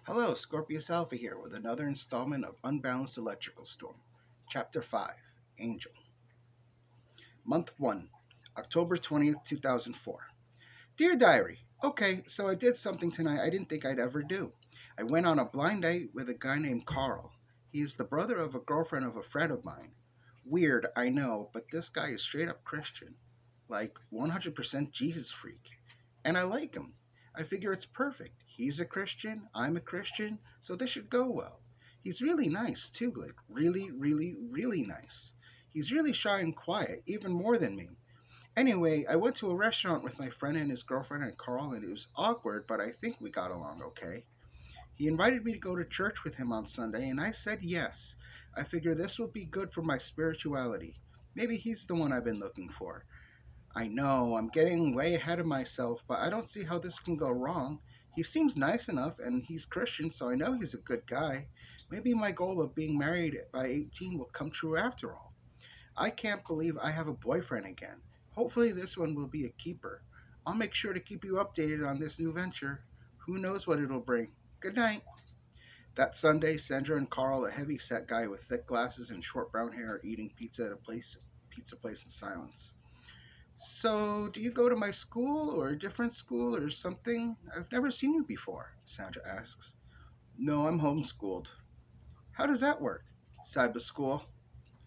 Hello, Scorpius Alpha here with another installment of Unbalanced Electrical Storm. Chapter 5 Angel. Month 1, October 20th, 2004. Dear Diary, okay, so I did something tonight I didn't think I'd ever do. I went on a blind date with a guy named Carl. He is the brother of a girlfriend of a friend of mine. Weird, I know, but this guy is straight up Christian. Like 100% Jesus freak. And I like him. I figure it's perfect. He's a Christian, I'm a Christian, so this should go well. He's really nice, too, like really, really, really nice. He's really shy and quiet, even more than me. Anyway, I went to a restaurant with my friend and his girlfriend and Carl, and it was awkward, but I think we got along okay. He invited me to go to church with him on Sunday, and I said yes. I figure this will be good for my spirituality. Maybe he's the one I've been looking for. I know, I'm getting way ahead of myself, but I don't see how this can go wrong. He seems nice enough, and he's Christian, so I know he's a good guy. Maybe my goal of being married by 18 will come true after all. I can't believe I have a boyfriend again. Hopefully, this one will be a keeper. I'll make sure to keep you updated on this new venture. Who knows what it'll bring? Good night. That Sunday, Sandra and Carl, a heavy set guy with thick glasses and short brown hair, are eating pizza at a pizza place in silence. So, do you go to my school or a different school or something? I've never seen you before, Sandra asks. No, I'm homeschooled. How does that work? Cyber school.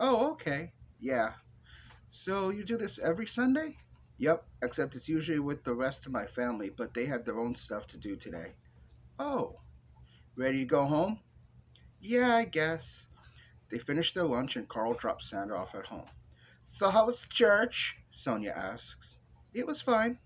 Oh, okay. Yeah. So, you do this every Sunday? Yep, except it's usually with the rest of my family, but they had their own stuff to do today. Oh, ready to go home? Yeah, I guess. They finish their lunch and Carl drops Sandra off at home. So, how was church? Sonia asks. It was fine.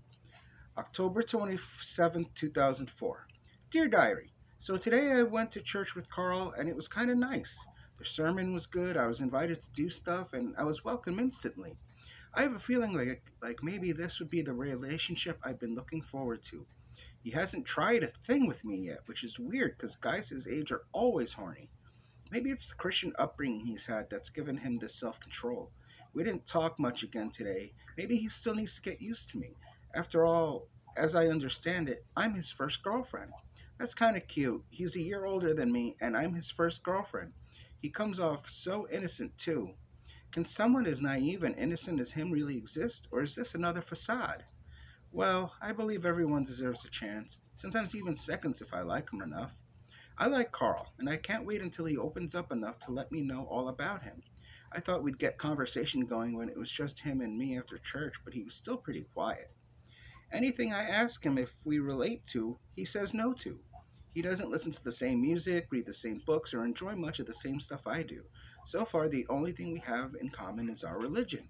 October 27th, 2004. Dear Diary, so today I went to church with Carl and it was kind of nice. The sermon was good, I was invited to do stuff, and I was welcome instantly. I have a feeling like maybe this would be the relationship I've been looking forward to. He hasn't tried a thing with me yet, which is weird because guys his age are always horny. Maybe it's the Christian upbringing he's had that's given him this self control. We didn't talk much again today. Maybe he still needs to get used to me. After all, as I understand it, I'm his first girlfriend. That's kind of cute. He's a year older than me, and I'm his first girlfriend. He comes off so innocent, too. Can someone as naive and innocent as him really exist, or is this another facade? Well, I believe everyone deserves a chance, sometimes even seconds if I like him enough. I like Carl, and I can't wait until he opens up enough to let me know all about him. I thought we'd get conversation going when it was just him and me after church, but he was still pretty quiet. Anything I ask him if we relate to, he says no to. He doesn't listen to the same music, read the same books, or enjoy much of the same stuff I do. So far, the only thing we have in common is our religion.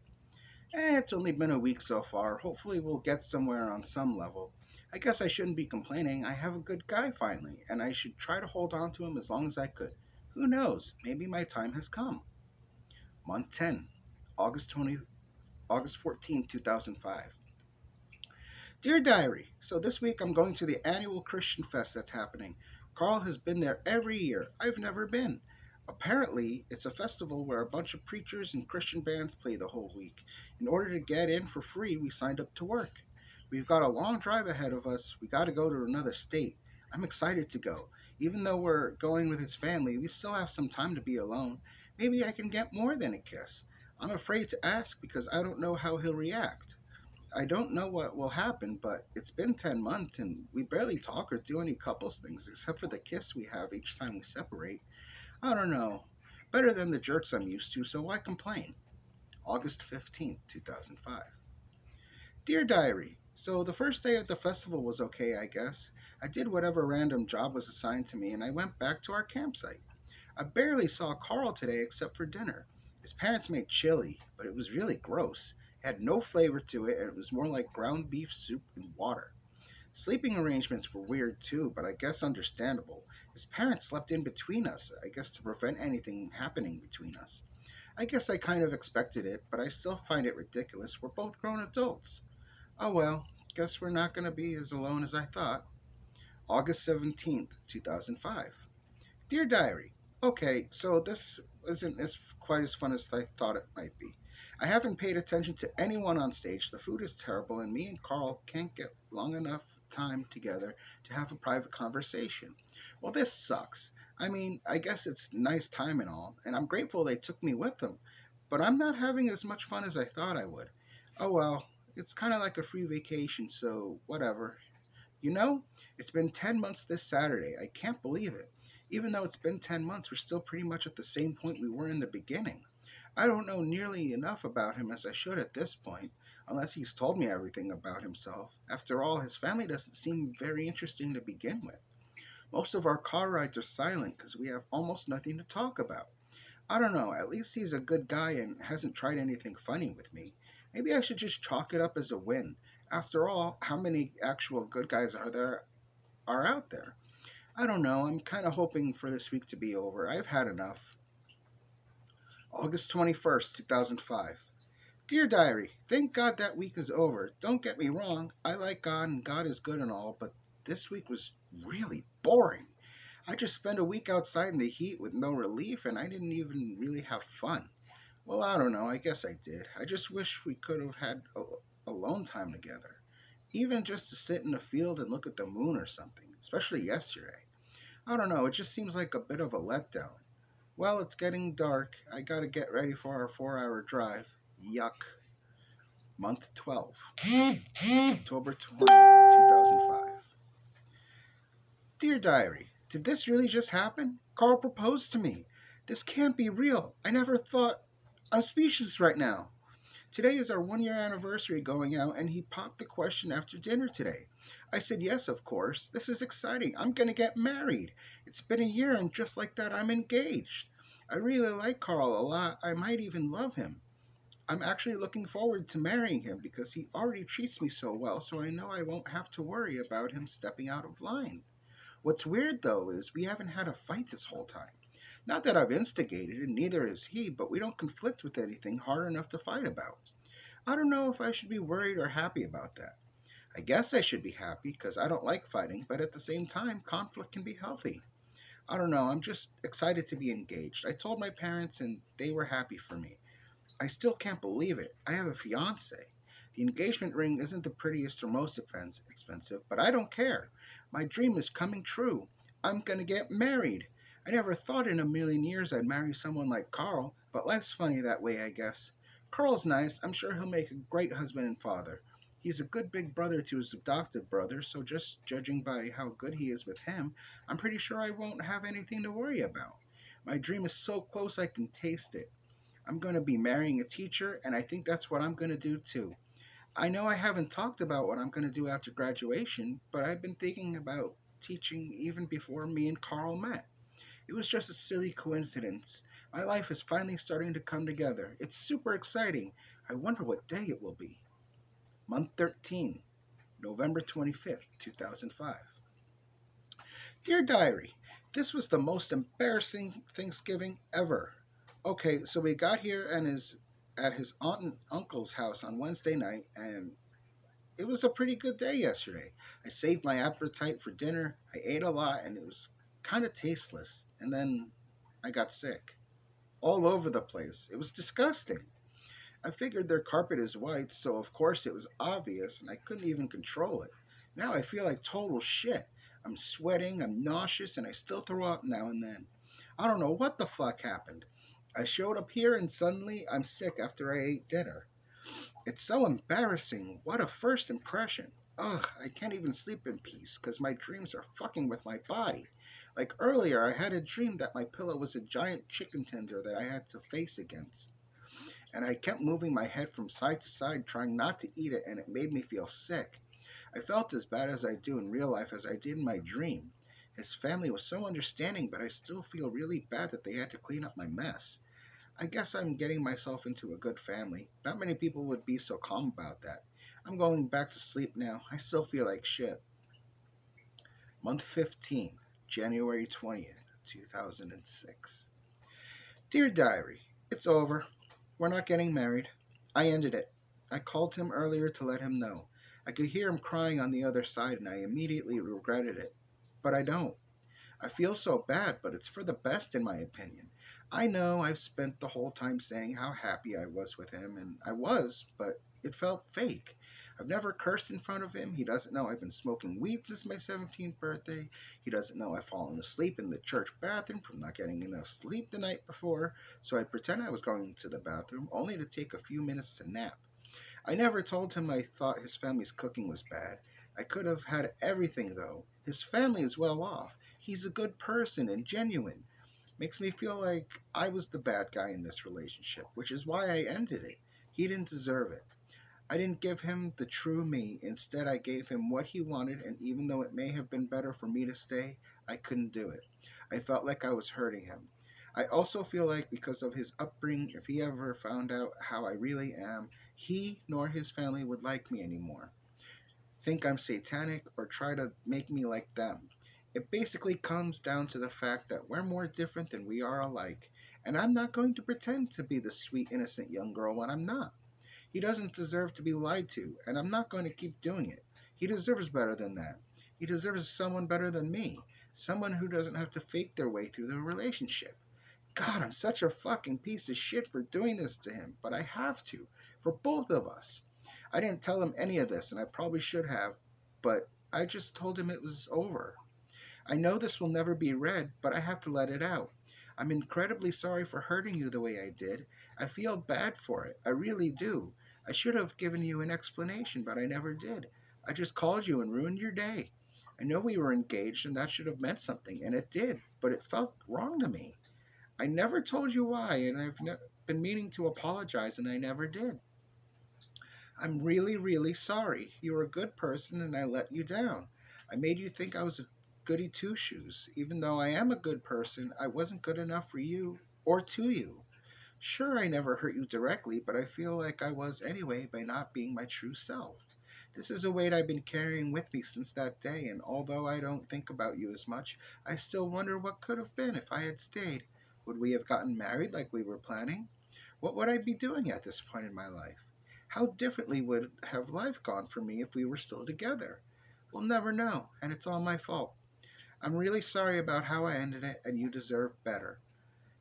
It's only been a week so far. Hopefully, we'll get somewhere on some level. I guess I shouldn't be complaining. I have a good guy finally, and I should try to hold on to him as long as I could. Who knows? Maybe my time has come. Month 10, August 14, 2005. Dear Diary, so this week I'm going to the annual Christian Fest that's happening. Carl has been there every year. I've never been. Apparently, it's a festival where a bunch of preachers and Christian bands play the whole week. In order to get in for free, we signed up to work. We've got a long drive ahead of us. We got to go to another state. I'm excited to go. Even though we're going with his family, we still have some time to be alone. Maybe I can get more than a kiss. I'm afraid to ask because I don't know how he'll react. I don't know what will happen, but it's been 10 months and we barely talk or do any couples things except for the kiss we have each time we separate. I don't know. Better than the jerks I'm used to, so why complain? August 15th, 2005. Dear Diary, so the first day of the festival was okay, I guess. I did whatever random job was assigned to me and I went back to our campsite. I barely saw Carl today except for dinner. His parents made chili, but it was really gross. It had no flavor to it and it was more like ground beef soup and water. Sleeping arrangements were weird too, but I guess understandable. His parents slept in between us, I guess to prevent anything happening between us. I guess I kind of expected it, but I still find it ridiculous. We're both grown adults. Oh well, guess we're not going to be as alone as I thought. August 17th, 2005. Dear Diary, okay, so this isn't as quite as fun as I thought it might be. I haven't paid attention to anyone on stage. The food is terrible, and me and Carl can't get long enough. time together to have a private conversation. Well, this sucks. I mean, I guess it's nice time and all, and I'm grateful they took me with them, but I'm not having as much fun as I thought I would. Oh well, it's kind of like a free vacation, so whatever. You know, it's been 10 months this Saturday. I can't believe it. Even though it's been 10 months, we're still pretty much at the same point we were in the beginning. I don't know nearly enough about him as I should at this point, unless he's told me everything about himself. After all, his family doesn't seem very interesting to begin with. Most of our car rides are silent because we have almost nothing to talk about. I don't know, at least he's a good guy and hasn't tried anything funny with me. Maybe I should just chalk it up as a win. After all, how many actual good guys are out there? I don't know. I'm kind of hoping for this week to be over. I've had enough. August 21st, 2005. Dear Diary, thank God that week is over. Don't get me wrong, I like God and God is good and all, but this week was really boring. I just spent a week outside in the heat with no relief and I didn't even really have fun. Well, I don't know. I guess I did. I just wish we could have had alone time together. Even just to sit in the field and look at the moon or something, especially yesterday. I don't know. It just seems like a bit of a letdown. Well, it's getting dark. I gotta get ready for our 4 hour drive. Yuck. Month 12, October 20th, 2005. Dear Diary, did this really just happen? Carl proposed to me. This can't be real. I never thought. I'm speechless right now. Today is our 1 year anniversary going out, and he popped the question after dinner today. I said yes, of course. This is exciting. I'm going to get married. It's been a year, and just like that, I'm engaged. I really like Carl a lot. I might even love him. I'm actually looking forward to marrying him because he already treats me so well, so I know I won't have to worry about him stepping out of line. What's weird, though, is we haven't had a fight this whole time. Not that I've instigated it, neither has he, but we don't conflict with anything hard enough to fight about. I don't know if I should be worried or happy about that. I guess I should be happy because I don't like fighting, but at the same time, conflict can be healthy. I don't know, I'm just excited to be engaged. I told my parents and they were happy for me. I still can't believe it. I have a fiance. The engagement ring isn't the prettiest or most expensive, but I don't care. My dream is coming true. I'm going to get married. I never thought in a million years I'd marry someone like Carl, but life's funny that way, I guess. Carl's nice. I'm sure he'll make a great husband and father. He's a good big brother to his adopted brother, so just judging by how good he is with him, I'm pretty sure I won't have anything to worry about. My dream is so close I can taste it. I'm going to be marrying a teacher, and I think that's what I'm going to do too. I know I haven't talked about what I'm going to do after graduation, but I've been thinking about teaching even before me and Carl met. It was just a silly coincidence. My life is finally starting to come together. It's super exciting. I wonder what day it will be. Month 13, November 25th, 2005. Dear Diary, this was the most embarrassing Thanksgiving ever. Okay, so we got here and is at his aunt and uncle's house on Wednesday night, and it was a pretty good day yesterday. I saved my appetite for dinner. I ate a lot, and it was kind of tasteless. And then I got sick. All over the place. It was disgusting. I figured their carpet is white, so of course it was obvious, and I couldn't even control it. Now I feel like total shit. I'm sweating, I'm nauseous, and I still throw up now and then. I don't know what the fuck happened. I showed up here and suddenly I'm sick after I ate dinner. It's so embarrassing. What a first impression. Ugh, I can't even sleep in peace because my dreams are fucking with my body. Like earlier, I had a dream that my pillow was a giant chicken tender that I had to face against. And I kept moving my head from side to side trying not to eat it, and it made me feel sick. I felt as bad as I do in real life as I did in my dream. His family was so understanding, but I still feel really bad that they had to clean up my mess. I guess I'm getting myself into a good family. Not many people would be so calm about that. I'm going back to sleep now. I still feel like shit. Month 15, January 20th, 2006. Dear Diary, it's over. We're not getting married. I ended it. I called him earlier to let him know. I could hear him crying on the other side and I immediately regretted it. But I don't. I feel so bad, but it's for the best in my opinion. I know I've spent the whole time saying how happy I was with him, and I was, but it felt fake. I've never cursed in front of him. He doesn't know I've been smoking weed since my 17th birthday. He doesn't know I've fallen asleep in the church bathroom from not getting enough sleep the night before, so I pretend I was going to the bathroom only to take a few minutes to nap. I never told him I thought his family's cooking was bad. I could have had everything, though. His family is well off. He's a good person and genuine. Makes me feel like I was the bad guy in this relationship, which is why I ended it. He didn't deserve it. I didn't give him the true me. Instead, I gave him what he wanted, and even though it may have been better for me to stay, I couldn't do it. I felt like I was hurting him. I also feel like because of his upbringing, if he ever found out how I really am, he nor his family would like me anymore, think I'm satanic, or try to make me like them. It basically comes down to the fact that we're more different than we are alike, and I'm not going to pretend to be the sweet, innocent young girl when I'm not. He doesn't deserve to be lied to, and I'm not going to keep doing it. He deserves better than that. He deserves someone better than me, someone who doesn't have to fake their way through the relationship. God, I'm such a fucking piece of shit for doing this to him, but I have to, for both of us. I didn't tell him any of this, and I probably should have, but I just told him it was over. I know this will never be read, but I have to let it out. I'm incredibly sorry for hurting you the way I did. I feel bad for it. I really do. I should have given you an explanation, but I never did. I just called you and ruined your day. I know we were engaged, and that should have meant something, and it did, but it felt wrong to me. I never told you why, and been meaning to apologize, and I never did. I'm really, really sorry. You're a good person, and I let you down. I made you think I was a goody two shoes. Even though I am a good person, I wasn't good enough for you or to you. Sure, I never hurt you directly, but I feel like I was anyway by not being my true self. This is a weight I've been carrying with me since that day, and although I don't think about you as much, I still wonder what could have been if I had stayed. Would we have gotten married like we were planning? What would I be doing at this point in my life? How differently would have life gone for me if we were still together? We'll never know, and it's all my fault. I'm really sorry about how I ended it, and you deserve better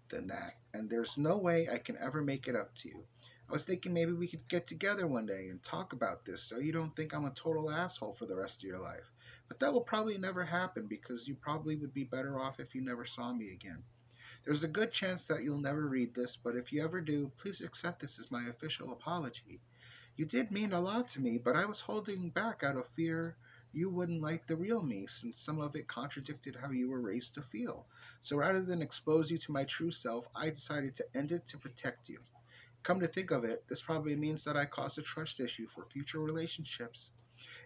than that, and there's no way I can ever make it up to you. I was thinking maybe we could get together one day and talk about this so you don't think I'm a total asshole for the rest of your life. But that will probably never happen because you probably would be better off if you never saw me again. There's a good chance that you'll never read this, but if you ever do, please accept this as my official apology. You did mean a lot to me, but I was holding back out of fear you wouldn't like the real me, since some of it contradicted how you were raised to feel. So rather than expose you to my true self, I decided to end it to protect you. Come to think of it, this probably means that I caused a trust issue for future relationships.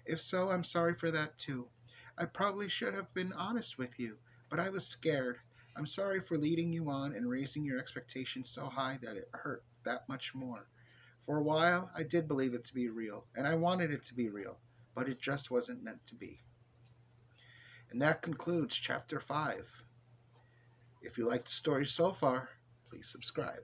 If so, I'm sorry for that too. I probably should have been honest with you, but I was scared. I'm sorry for leading you on and raising your expectations so high that it hurt that much more. For a while, I did believe it to be real, and I wanted it to be real, but it just wasn't meant to be. And that concludes Chapter 5. If you like the story so far, please subscribe.